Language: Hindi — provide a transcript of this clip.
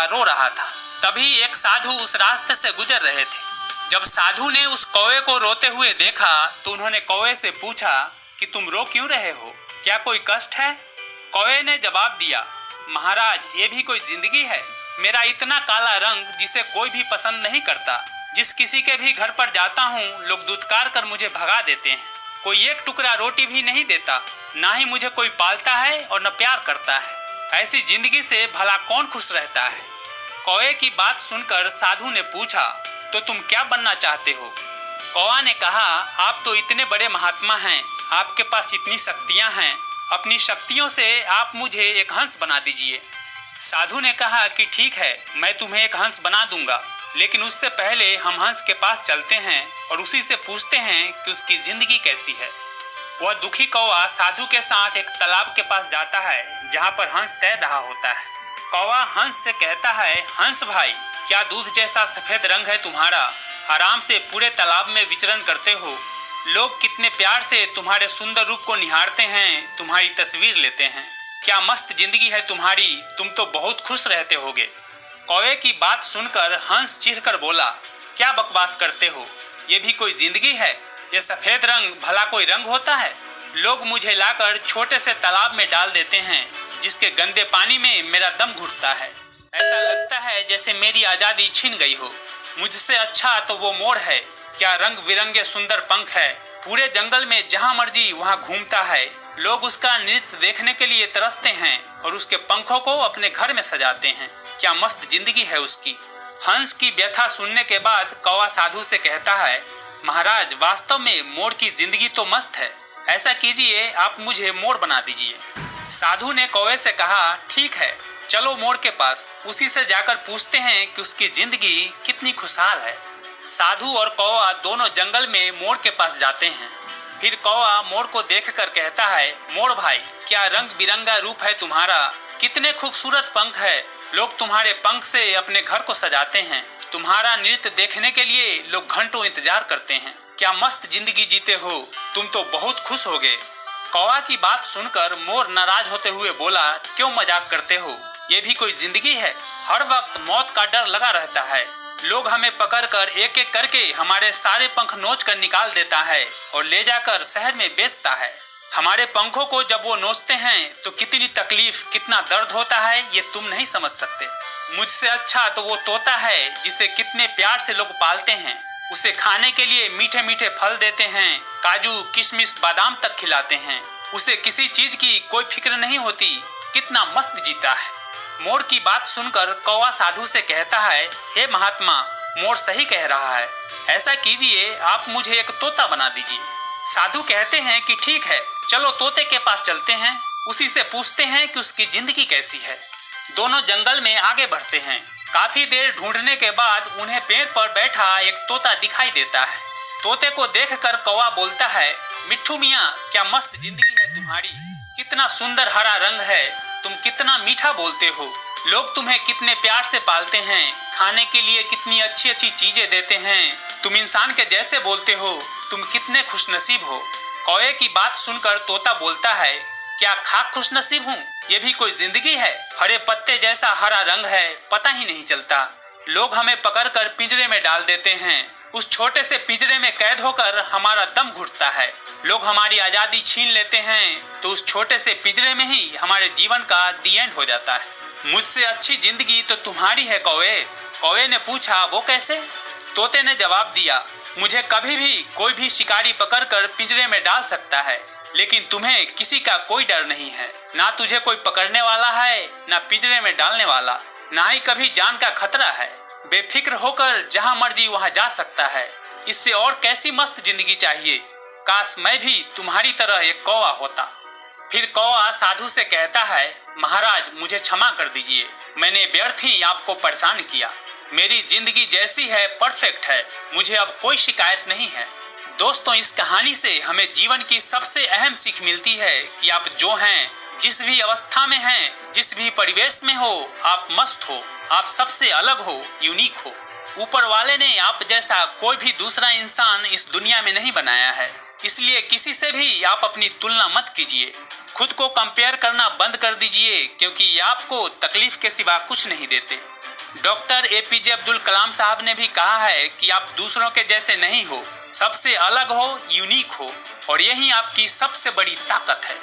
रो रहा था। तभी एक साधु उस रास्ते से गुजर रहे थे। जब साधु ने उस कौवे को रोते हुए देखा तो उन्होंने कौवे से पूछा कि तुम रो क्यों रहे हो, क्या कोई कष्ट है? कौवे ने जवाब दिया, महाराज ये भी कोई जिंदगी है? मेरा इतना काला रंग जिसे कोई भी पसंद नहीं करता। जिस किसी के भी घर पर जाता हूँ लोग दुत्कार कर मुझे भगा देते हैं। कोई एक टुकड़ा रोटी भी नहीं देता, ना ही मुझे कोई पालता है और न प्यार करता है। ऐसी जिंदगी से भला कौन खुश रहता है? कौवे की बात सुनकर साधु ने पूछा, तो तुम क्या बनना चाहते हो? कौवा ने कहा, आप तो इतने बड़े महात्मा हैं, आपके पास इतनी शक्तियां हैं, अपनी शक्तियों से आप मुझे एक हंस बना दीजिए। साधु ने कहा कि ठीक है, मैं तुम्हें एक हंस बना दूंगा, लेकिन उससे पहले हम हंस के पास चलते हैं और उसी से पूछते हैं कि उसकी जिंदगी कैसी है। वह दुखी कौवा साधु के साथ एक तालाब के पास जाता है जहाँ पर हंस तैर रहा होता है। कौवा हंस से कहता है, हंस भाई, क्या दूध जैसा सफेद रंग है तुम्हारा, आराम से पूरे तालाब में विचरण करते हो। लोग कितने प्यार से तुम्हारे सुंदर रूप को निहारते हैं, तुम्हारी तस्वीर लेते हैं। क्या मस्त जिंदगी है तुम्हारी, तुम तो बहुत खुश रहते होगे। कौवे की बात सुनकर हंस चिढ़कर बोला, क्या बकवास करते हो, ये भी कोई जिंदगी है? ये सफेद रंग भला कोई रंग होता है? लोग मुझे लाकर छोटे से तालाब में डाल देते हैं जिसके गंदे पानी में मेरा दम घुटता है। ऐसा लगता है जैसे मेरी आजादी छीन गई हो। मुझसे अच्छा तो वो मोर है, क्या रंग बिरंगे सुंदर पंख है, पूरे जंगल में जहाँ मर्जी वहाँ घूमता है। लोग उसका नृत्य देखने के लिए तरसते हैं और उसके पंखों को अपने घर में सजाते हैं। क्या मस्त जिंदगी है उसकी। हंस की व्यथा सुनने के बाद कौवा साधु से कहता है, महाराज वास्तव में मोर की जिंदगी तो मस्त है, ऐसा कीजिए आप मुझे मोर बना दीजिए। साधु ने कौवे से कहा, ठीक है, चलो मोर के पास, उसी से जाकर पूछते हैं कि उसकी जिंदगी कितनी खुशहाल है। साधु और कौवा दोनों जंगल में मोर के पास जाते हैं। फिर कौवा मोर को देखकर कहता है, मोर भाई, क्या रंग बिरंगा रूप है तुम्हारा, कितने खूबसूरत पंख है। लोग तुम्हारे पंख से अपने घर को सजाते हैं। तुम्हारा नृत्य देखने के लिए लोग घंटों इंतजार करते हैं। क्या मस्त जिंदगी जीते हो, तुम तो बहुत खुश होगे। कौवा की बात सुनकर मोर नाराज होते हुए बोला, क्यों मजाक करते हो, ये भी कोई जिंदगी है? हर वक्त मौत का डर लगा रहता है। लोग हमें पकड़कर एक एक करके हमारे सारे पंख नोच कर निकाल देता है और ले जाकर शहर में बेचता है। हमारे पंखों को जब वो नोचते हैं तो कितनी तकलीफ, कितना दर्द होता है, ये तुम नहीं समझ सकते। मुझसे अच्छा तो वो तोता है जिसे कितने प्यार से लोग पालते हैं। उसे खाने के लिए मीठे मीठे फल देते हैं, काजू किशमिश बादाम तक खिलाते हैं। उसे किसी चीज की कोई फिक्र नहीं होती, कितना मस्त जीता है। मोर की बात सुनकर कौवा साधु से कहता है, हे महात्मा, मोर सही कह रहा है, ऐसा कीजिए आप मुझे एक तोता बना दीजिए। साधु कहते हैं कि ठीक है, चलो तोते के पास चलते हैं, उसी से पूछते हैं कि उसकी जिंदगी कैसी है। दोनों जंगल में आगे बढ़ते हैं। काफी देर ढूंढने के बाद उन्हें पेड़ पर बैठा एक तोता दिखाई देता है। तोते को देखकर कौवा बोलता है, मिट्ठू मियाँ, क्या मस्त जिंदगी है तुम्हारी, कितना सुंदर हरा रंग है, तुम कितना मीठा बोलते हो। लोग तुम्हें कितने प्यार से पालते हैं, खाने के लिए कितनी अच्छी अच्छी चीजें देते हैं। तुम इंसान के जैसे बोलते हो, तुम कितने खुशनसीब हो। कौवे की बात सुनकर तोता बोलता है, क्या खाक खुशनसीब हूँ, ये भी कोई जिंदगी है? हरे पत्ते जैसा हरा रंग है, पता ही नहीं चलता। लोग हमें पकड़कर पिंजरे में डाल देते हैं। उस छोटे से पिंजरे में कैद होकर हमारा दम घुटता है। लोग हमारी आजादी छीन लेते हैं तो उस छोटे से पिंजरे में ही हमारे जीवन का दी एंड हो जाता है। मुझसे अच्छी जिंदगी तो तुम्हारी है कौवे। कौवे ने पूछा, वो कैसे? तोते ने जवाब दिया, मुझे कभी भी कोई भी शिकारी पकड़कर पिंजरे में डाल सकता है, लेकिन तुम्हें किसी का कोई डर नहीं है। ना तुझे कोई पकड़ने वाला है, ना पिंजरे में डालने वाला, ना ही कभी जान का खतरा है। बेफिक्र होकर जहाँ मर्जी वहाँ जा सकता है। इससे और कैसी मस्त जिंदगी चाहिए। काश मैं भी तुम्हारी तरह एक कौवा होता। फिर कौवा साधु से कहता है, महाराज मुझे क्षमा कर दीजिए, मैंने व्यर्थ ही आपको परेशान किया। मेरी जिंदगी जैसी है परफेक्ट है, मुझे अब कोई शिकायत नहीं है। दोस्तों, इस कहानी से हमें जीवन की सबसे अहम सीख मिलती है कि आप जो हैं, जिस भी अवस्था में हैं, जिस भी परिवेश में हो, आप मस्त हो, आप सबसे अलग हो, यूनिक हो। ऊपर वाले ने आप जैसा कोई भी दूसरा इंसान इस दुनिया में नहीं बनाया है, इसलिए किसी से भी आप अपनी तुलना मत कीजिए। खुद को कंपेयर करना बंद कर दीजिए, क्योंकि ये आपको तकलीफ के सिवा कुछ नहीं देते। डॉक्टर एपीजे अब्दुल कलाम साहब ने भी कहा है कि आप दूसरों के जैसे नहीं हो, सबसे अलग हो, यूनिक हो, और यही आपकी सबसे बड़ी ताकत है।